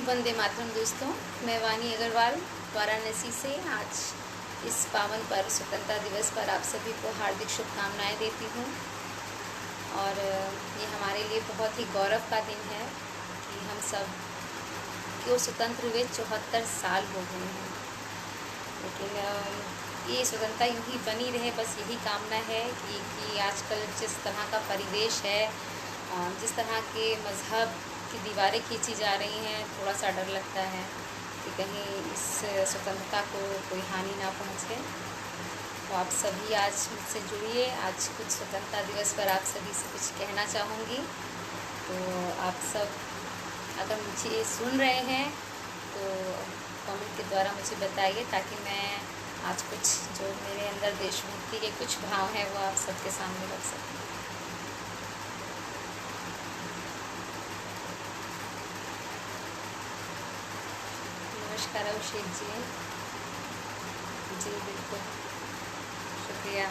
वंदे मातरम दोस्तों, मैं वानी अग्रवाल वाराणसी से आज इस पावन पर्व स्वतंत्रता दिवस पर आप सभी को हार्दिक शुभकामनाएं देती हूँ। और ये हमारे लिए बहुत ही गौरव का दिन है कि हम सब क्यों स्वतंत्र हुए 74 साल हो गए हैं। लेकिन ये स्वतंत्रता यूँ ही बनी रहे, बस यही कामना है कि आजकल जिस तरह का परिवेश है, जिस तरह के मज़हब की दीवारें खींची जा रही हैं, थोड़ा सा डर लगता है कि कहीं इस स्वतंत्रता को कोई हानि ना पहुंचे। तो आप सभी आज मुझसे जुड़िए। आज कुछ स्वतंत्रता दिवस पर आप सभी से कुछ कहना चाहूँगी। तो आप सब अगर मुझे सुन रहे हैं तो कमेंट के द्वारा मुझे बताइए, ताकि मैं आज कुछ जो मेरे अंदर देशभक्ति के कुछ भाव हैं वो आप सबके सामने रख सकूँ। नमस्कार अभिषेक जी बिल्कुल, शुक्रिया।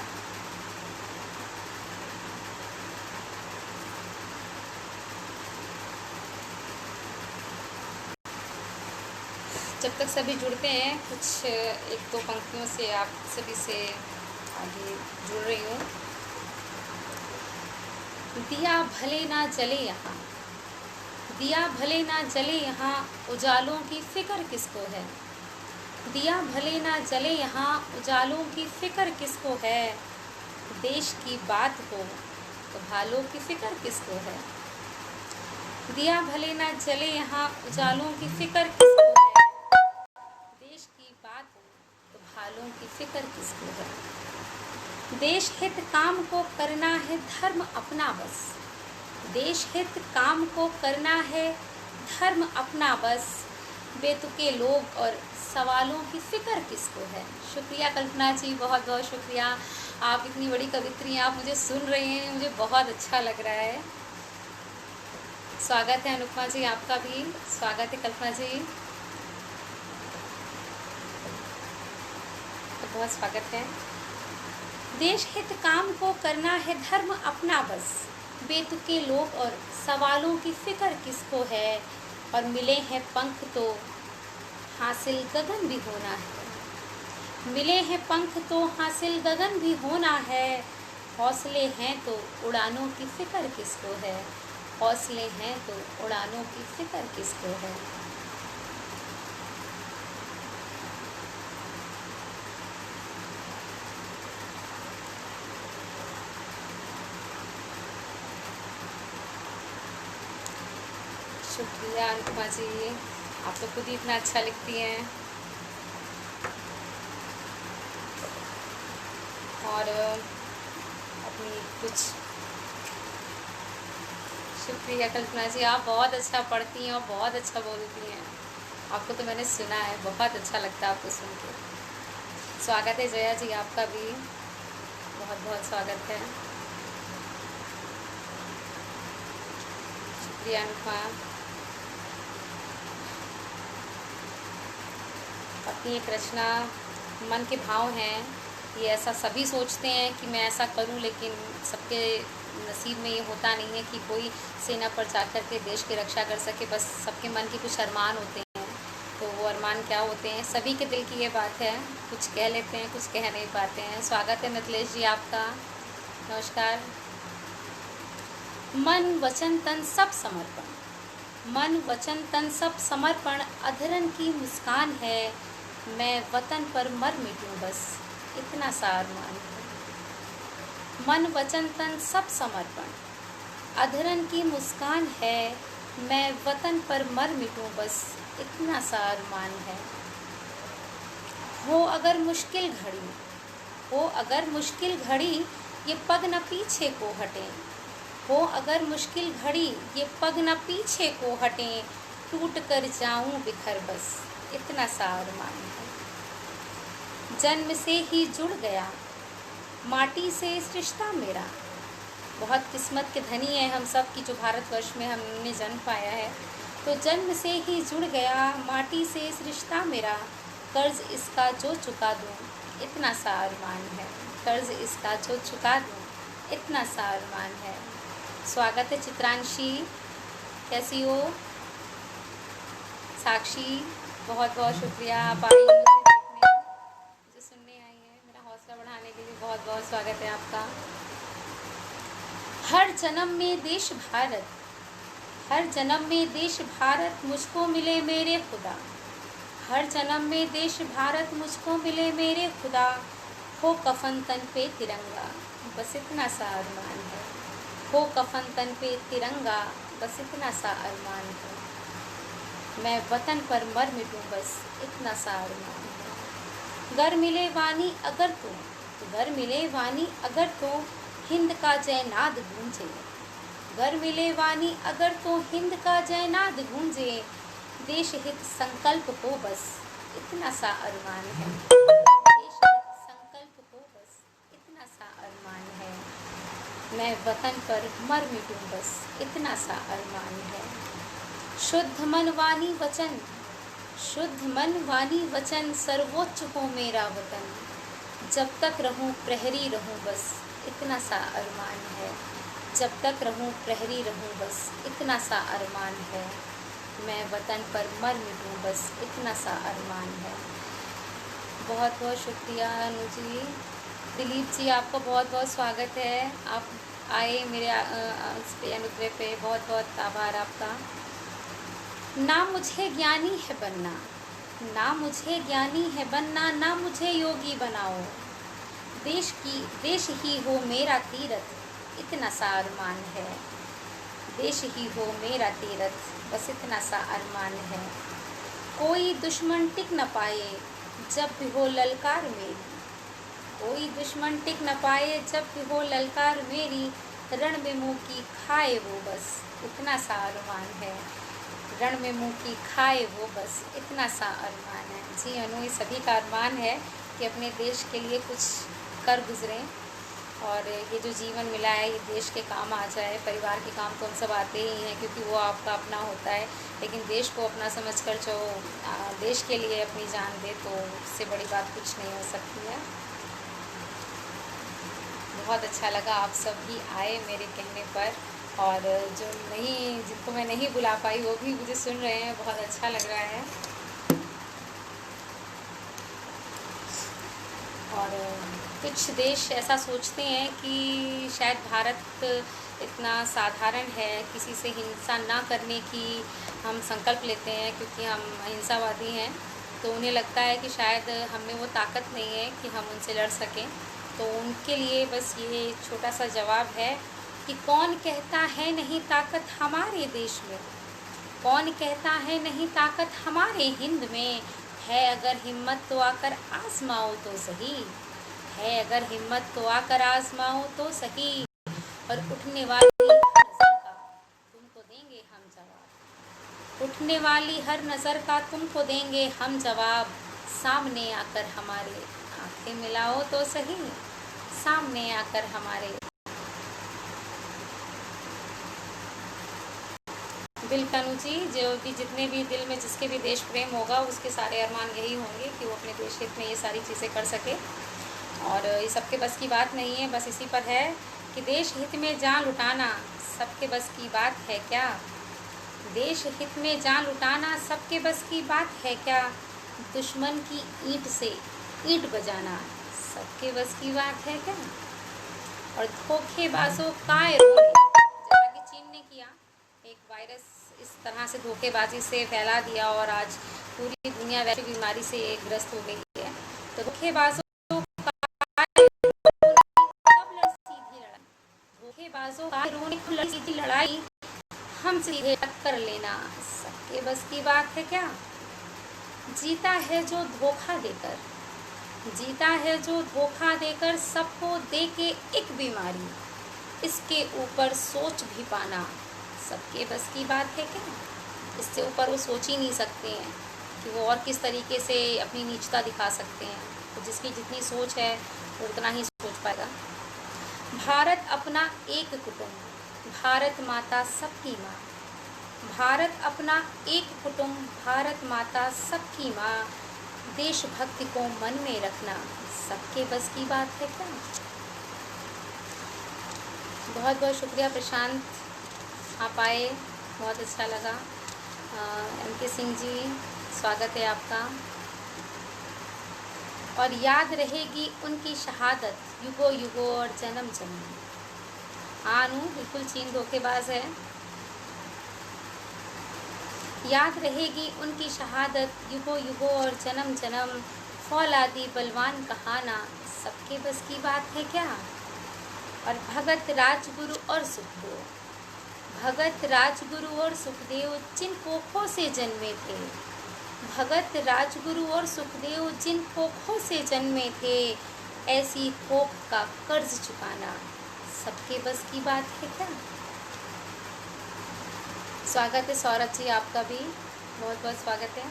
जब तक सभी जुड़ते हैं, कुछ एक दो पंक्तियों से आप सभी से आगे जुड़ रही हूँ। दिया भले ना जले यहाँ, दिया भले ना जले यहाँ, उजालों की फ़िक्र किसको है। दिया भले ना जले यहाँ, उजालों की फ़िक्र किसको है। देश की बात हो तो भालों की फ़िक्र किसको है। दिया भले ना जले यहाँ, उजालों की फ़िक्र किसको है। देश की बात हो तो भालों की फ़िक्र किसको है। देश हित काम को करना है धर्म अपना बस, देश हित काम को करना है धर्म अपना बस। बेतुके लोग और सवालों की फ़िक्र किसको है। शुक्रिया कल्पना जी, बहुत बहुत शुक्रिया। आप इतनी बड़ी कवित्री हैं, आप मुझे सुन रहे हैं, मुझे बहुत अच्छा लग रहा है। स्वागत है अनुपमा जी, आपका भी स्वागत है। कल्पना जी तो बहुत स्वागत है। देश हित काम को करना है धर्म अपना बस, बेतुके लोग और सवालों की फ़िक्र किसको है। और मिले हैं पंख तो हासिल गगन भी होना है, मिले हैं पंख तो हासिल गगन भी होना है। हौसले हैं तो उड़ानों की फ़िक्र किसको है, हौसले हैं तो उड़ानों की फ़िक्र किसको है। शुक्रिया अनुपमा जी, आप तो खुद ही इतना अच्छा लिखती हैं। और अपनी कुछ शुक्रिया कल्पना जी, आप बहुत अच्छा पढ़ती हैं और बहुत अच्छा बोलती हैं। आपको तो मैंने सुना है, बहुत अच्छा लगता है आपको सुन के। स्वागत है जया जी, आपका भी बहुत बहुत स्वागत है। शुक्रिया अनुपमा। अपनी एक रचना मन के भाव हैं, ये ऐसा सभी सोचते हैं कि मैं ऐसा करूं, लेकिन सबके नसीब में ये होता नहीं है कि कोई सेना पर जाकर के देश की रक्षा कर सके। बस सबके मन के कुछ अरमान होते हैं, तो वो अरमान क्या होते हैं, सभी के दिल की ये बात है। कुछ कह लेते हैं, कुछ कह नहीं पाते हैं। स्वागत है मिथिलेश जी आपका, नमस्कार। मन वचन तन सब समर्पण, मन वचन तन सब समर्पण, अधरन की मुस्कान है, मैं वतन पर मर मिटूं बस, इतना सा अरमान है। मन वचन तन सब समर्पण, अधरन की मुस्कान है, मैं वतन पर मर मिटूं बस, इतना सा अरमान है। हो अगर मुश्किल घड़ी, हो अगर मुश्किल घड़ी, ये पग न पीछे को हटें, हो अगर मुश्किल घड़ी, ये पग न पीछे को हटें, टूट कर जाऊं बिखर बस, इतना सा अरमान है। जन्म से ही जुड़ गया माटी से इस रिश्ता मेरा, बहुत किस्मत के धनी है हम सब की जो भारतवर्ष में हमने जन्म पाया है। तो जन्म से ही जुड़ गया माटी से इस रिश्ता मेरा, कर्ज इसका जो चुका दूं, इतना सा अरमान है। कर्ज इसका जो चुका दूं, इतना सा अरमान है। स्वागत है चित्रांशी, कैसी हो? साक्षी, बहुत बहुत शुक्रिया, आप आई मुझे देखने, मुझे सुनने आई है। मेरा हौसला बढ़ाने के लिए बहुत बहुत स्वागत है आपका। हर जन्म में देश भारत, हर जन्म में देश भारत मुझको मिले मेरे खुदा, हर जन्म में देश भारत मुझको मिले मेरे खुदा, हो कफन तन पे तिरंगा, बस इतना सा अरमान है, हो कफन तन पे तिरंगा, बस इतना सा अरमान है, मैं वतन पर मर मिटूं बस इतना सा अरमान है। घर मिले वानी अगर तो, घर मिले वानी अगर तो हिंद का जयनाद गूंजे, घर मिले वानी अगर तो हिंद का जयनाद गूंजे, देश हित संकल्प हो बस इतना सा अरमान है, देश हित संकल्प हो बस इतना सा अरमान है, मैं वतन पर मर मिटूं बस इतना सा अरमान है। शुद्ध मन वाणी वचन, शुद्ध मन वाणी वचन सर्वोच्च हो मेरा वतन, जब तक रहूं प्रहरी रहूं बस इतना सा अरमान है, जब तक रहूं प्रहरी रहूं बस इतना सा अरमान है, मैं वतन पर मर मिटूं बस इतना सा अरमान है। बहुत बहुत शुक्रिया अनु जी। दिलीप जी, आपका बहुत बहुत स्वागत है, आप आए मेरे इस पे अनुग्रह पे, बहुत बहुत आभार आपका। ना मुझे ज्ञानी है बनना, ना मुझे ज्ञानी है बनना, ना मुझे योगी बनाओ, देश ही हो मेरा तीरथ इतना सा अरमान है, देश ही हो मेरा तीरथ बस इतना सा अरमान है। कोई दुश्मन टिक न पाए जब भी हो ललकार मेरी, कोई दुश्मन टिक न पाए जब भी हो ललकार मेरी, रण में मुँह की खाए वो बस इतना सा अरमान है, रण में मुँह की खाए वो बस इतना सा अरमान है। जी अनु, ये सभी का अरमान है कि अपने देश के लिए कुछ कर गुजरें, और ये जो जीवन मिला है ये देश के काम आ जाए। परिवार के काम तो हम सब आते ही हैं क्योंकि वो आपका अपना होता है, लेकिन देश को अपना समझकर जो देश के लिए अपनी जान दे तो उससे बड़ी बात कुछ नहीं हो सकती है। बहुत अच्छा लगा आप सब भी आए मेरे कहने पर, और जो नहीं, जिनको मैं नहीं बुला पाई वो भी मुझे सुन रहे हैं, बहुत अच्छा लग रहा है। और कुछ देश ऐसा सोचते हैं कि शायद भारत इतना साधारण है, किसी से हिंसा ना करने की हम संकल्प लेते हैं क्योंकि हम अहिंसावादी हैं, तो उन्हें लगता है कि शायद हम में वो ताकत नहीं है कि हम उनसे लड़ सकें। तो उनके लिए बस ये छोटा सा जवाब है कि कौन कहता है नहीं ताकत हमारे देश में, कौन कहता है नहीं ताकत हमारे हिंद में, है अगर हिम्मत तो आकर आजमाओ तो सही, है अगर हिम्मत तो आकर आजमाओ तो सही, और उठने वाली हर नज़र का तुमको देंगे हम जवाब, उठने वाली हर नज़र का तुमको देंगे हम जवाब, सामने आकर हमारे आंखें मिलाओ तो सही, सामने आकर हमारे। बिल्कुल अनु जी, जो भी जितने भी दिल में जिसके भी देश प्रेम होगा उसके सारे अरमान यही होंगे कि वो अपने देश हित में ये सारी चीज़ें कर सके, और ये सबके बस की बात नहीं है। बस इसी पर है कि देश हित में जान लुटाना सबके बस की बात है क्या, देश हित में जान लुटाना सबके बस की बात है क्या, दुश्मन की ईंट से ईंट बजाना सबके बस की बात है क्या, और धोखेबाजों का रोने, जैसा कि चीन ने किया, एक वायरस इस तरह से धोखेबाजी से फैला दिया और आज पूरी दुनिया वैश्विक बीमारी से ग्रस्त हो गई है। तो धोखेबाजों धोखेबाजों का रोने को सीधी लड़ाई हम सीधे टक्कर लेना सबके बस की बात है क्या, जीता है जो धोखा देकर, जीता है जो धोखा देकर सबको दे के एक बीमारी, इसके ऊपर सोच भी पाना सबके बस की बात है क्या, इससे ऊपर वो सोच ही नहीं सकते हैं कि वो और किस तरीके से अपनी नीचता दिखा सकते हैं। तो जिसकी जितनी सोच है वो उतना ही सोच पाएगा। भारत अपना एक कुटुंब, भारत माता सबकी माँ, भारत अपना एक कुटुंब, भारत माता सबकी माँ, देशभक्ति को मन में रखना सबके बस की बात है क्या। बहुत बहुत शुक्रिया प्रशांत, आप आए, बहुत अच्छा लगा। MK सिंह जी, स्वागत है आपका। और याद रहेगी उनकी शहादत युगों युगों और जन्म जन्म। हाँ अनु, बिल्कुल चीन धोखेबाज है। याद रहेगी उनकी शहादत युगों युगों और जन्म जन्म। फौलादी बलवान कहाना सबके बस की बात है क्या। और भगत राजगुरु और सुखदेव, भगत राजगुरु और सुखदेव जिन कोखों से जन्मे थे, भगत राजगुरु और सुखदेव जिन कोखों से जन्मे थे, ऐसी कोख का कर्ज चुकाना सबके बस की बात है क्या। स्वागत है सौरभ जी, आपका भी बहुत बहुत स्वागत है।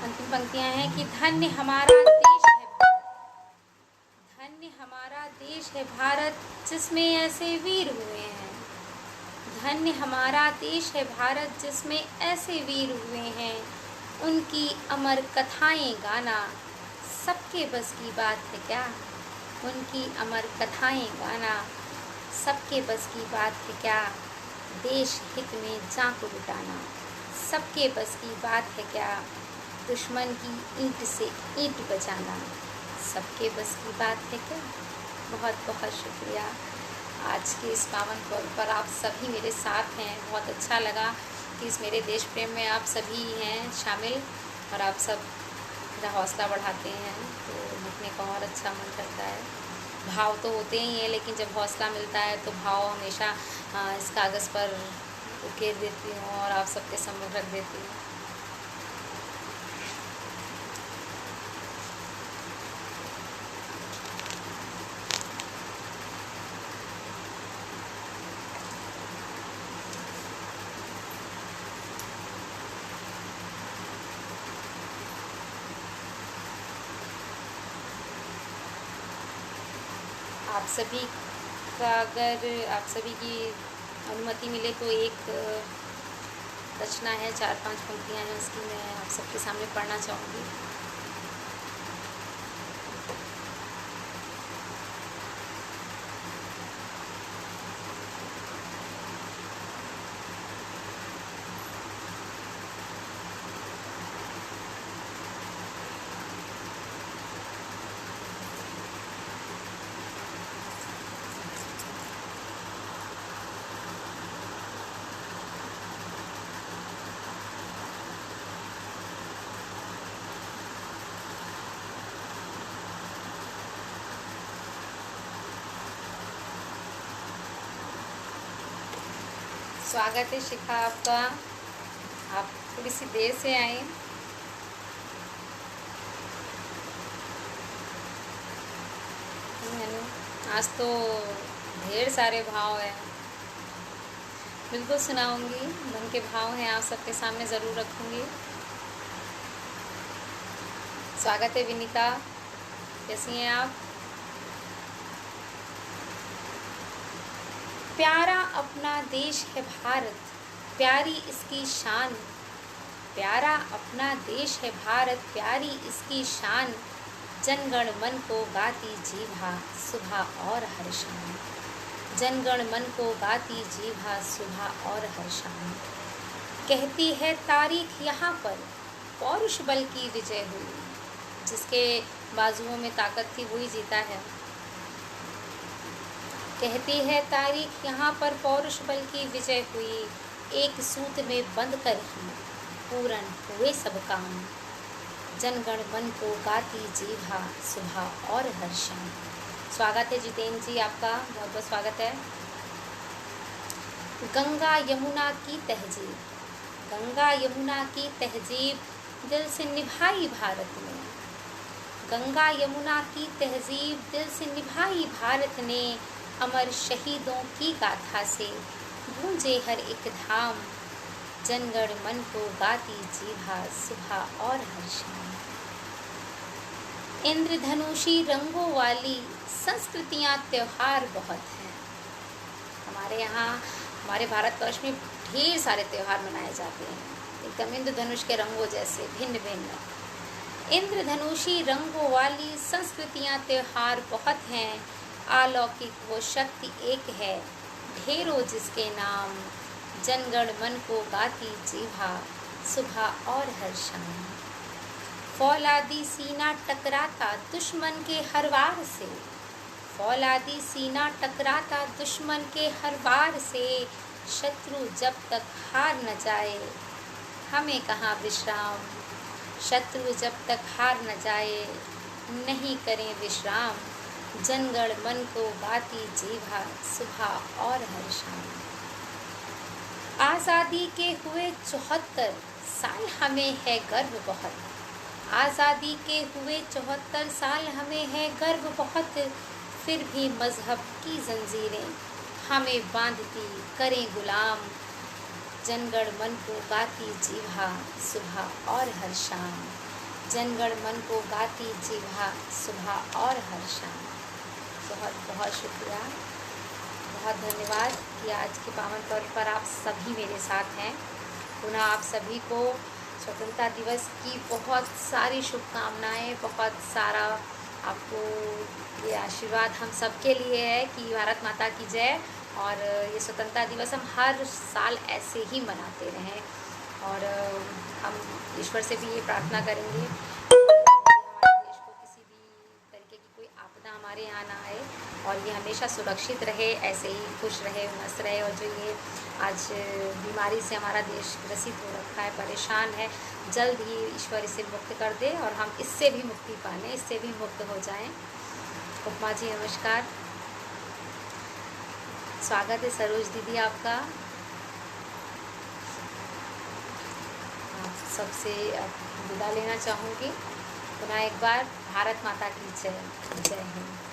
अंतिम पंक्तियां हैं कि धन्य हमारा देश है भारत, धन्य हमारा देश है भारत जिसमें ऐसे वीर हुए हैं, धन्य हमारा देश है भारत जिसमें ऐसे वीर हुए हैं। उनकी अमर कथाएं गाना सबके बस की बात है क्या, उनकी अमर कथाएं गाना सबके बस की बात है क्या। देश हित में जान को लुटाना सबके बस की बात है क्या। दुश्मन की ईंट से ईंट बजाना सबके बस की बात है क्या। बहुत बहुत शुक्रिया। आज के इस पावन पर्व पर आप सभी मेरे साथ हैं। बहुत अच्छा लगा कि इस मेरे देश प्रेम में आप सभी हैं शामिल और आप सब मेरा हौसला बढ़ाते हैं, तो लिखने का और अच्छा मन करता है। भाव तो होते ही हैं, लेकिन जब हौसला मिलता है तो भाव हमेशा इस कागज़ पर उकेर देती हूँ और आप सबके सम्मुख रख देती हूँ। आप सभी का अगर आप सभी की अनुमति मिले तो एक रचना है, 4-5 पंक्तियाँ हैं, उसकी मैं आप सबके सामने पढ़ना चाहूँगी। स्वागत है शिखा आपका, आप थोड़ी सी देर से आए। आज तो ढेर सारे भाव हैं, बिल्कुल सुनाऊंगी। मन के भाव हैं, आप सबके सामने ज़रूर रखूंगी। स्वागत है विनीता, कैसी हैं आप। प्यारा अपना देश है भारत, प्यारी इसकी शान, प्यारा अपना देश है भारत, प्यारी इसकी शान। जनगण मन को गाती जीभा सुबह और हर शाम, जनगण मन को गाती जीभा सुबह और हर शाम। कहती है तारीख यहाँ पर पौरुष बल की विजय हुई, जिसके बाजुओं में ताकत थी वही जीता है। कहती है तारीख यहाँ पर पौरुष बल की विजय हुई, एक सूत में बंद कर ही पूर्ण हुए सब काम। जनगण मन को गाती जीभा सुबह और हर शाम। स्वागत है जितेंद्र जी आपका, बहुत बहुत स्वागत है। गंगा यमुना की तहजीब, गंगा यमुना की तहजीब दिल से निभाई भारत ने, गंगा यमुना की तहजीब दिल से निभाई भारत ने। अमर शहीदों की गाथा से गूंजे हर एक धाम, जनगण मन को गाती जीभा सुबह और हर शाम। इंद्रधनुषी रंगों वाली संस्कृतियाँ त्योहार बहुत हैं हमारे यहाँ। हमारे भारतवर्ष में ढेर सारे त्यौहार मनाए जाते हैं, एकदम इंद्रधनुष के रंगों जैसे भिन्न भिन्न। इंद्रधनुषी रंगों वाली संस्कृतियाँ त्योहार बहुत हैं, अलौकिक वो शक्ति एक है, ढेरों जिसके नाम। जनगण मन को गाती जीभा सुबह और हर शाम। फौलादी सीना टकराता दुश्मन के हर वार से, फौलादी सीना टकराता दुश्मन के हर वार से। शत्रु जब तक हार न जाए हमें कहाँ विश्राम, शत्रु जब तक हार न जाए नहीं करें विश्राम। जनगण मन को गाती जीभा सुबह और हर शाम। आज़ादी के हुए 74 साल हमें है गर्व बहुत, आज़ादी के हुए 74 साल हमें है गर्व बहुत। फिर भी मज़हब की जंजीरें हमें बांधती करें गुलाम। जनगण मन को गाती जीभा सुबह और हर शाम, जनगण मन को गाती जीभा सुबह और हर शाम। बहुत बहुत शुक्रिया, बहुत धन्यवाद कि आज के पावन तौर पर आप सभी मेरे साथ हैं। पुनः आप सभी को स्वतंत्रता दिवस की बहुत सारी शुभकामनाएं, बहुत सारा आपको ये आशीर्वाद हम सबके लिए है कि भारत माता की जय। और ये स्वतंत्रता दिवस हम हर साल ऐसे ही मनाते रहें और हम ईश्वर से भी ये प्रार्थना करेंगे कि हमारे देश को किसी भी तरीके की कोई आपदा हमारे यहाँ ना आए और ये हमेशा सुरक्षित रहे, ऐसे ही खुश रहे, मस्त रहे। और जो ये आज बीमारी से हमारा देश ग्रसित हो रखा है, परेशान है, जल्द ही ईश्वर इसे मुक्त कर दे और हम इससे भी मुक्ति पा लें, इससे भी मुक्त हो जाएं। उपमा जी नमस्कार, स्वागत है सरोज दीदी आपका। आप सबसे विदा लेना चाहूँगी। पुनः एक बार भारत माता की जय। जय हिंद।